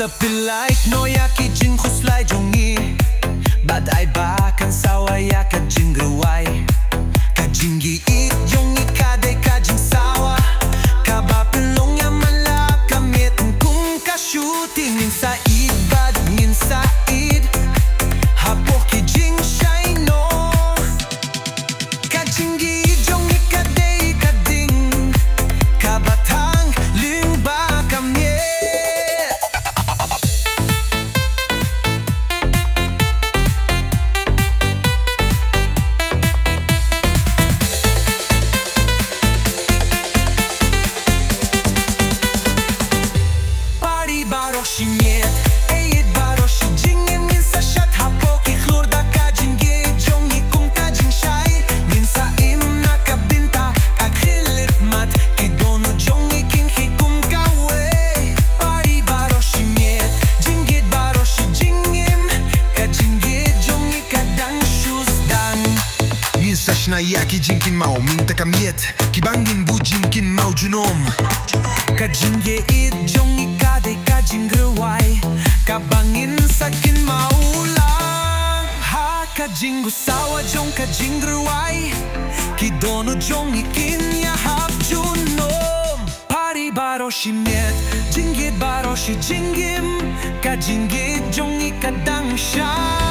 sa pilay no yaki jing khuslai jongi badai ba kan sawa ya ka jingruai ka jingieit jongi ka dai ka jing sawa ka ba pelong ya mala ka miet kung ka shooting in said bad ngin said hapo ki jing shai no ka jingieit jongi ka dai ka ding ka batang ling ba ka miet Baroh Miet, Baroh Jingim min sa shat hapo ki khlur da ka Jingieit jongi kung ka jingshai min sa im na ka binta ka khilit mat ki dono jongi kin khi kung ka we pari Baroh Miet Jingieit Baroh Jingim ka Jingieit jongi ka dang shus dan min sa shnaya ki jinkin mau min ta ka miet ki bangin bu jinkin mau junom ka Jingieit jongi ka dai ka jingruai ka bangin sa kin maulang ha ka jingu sawa jong ka jingruai ki dono jong ikin ya hap junom pari Baroh Miet Jingieit Baroh Jingim ka Jingieit jong ikadang sha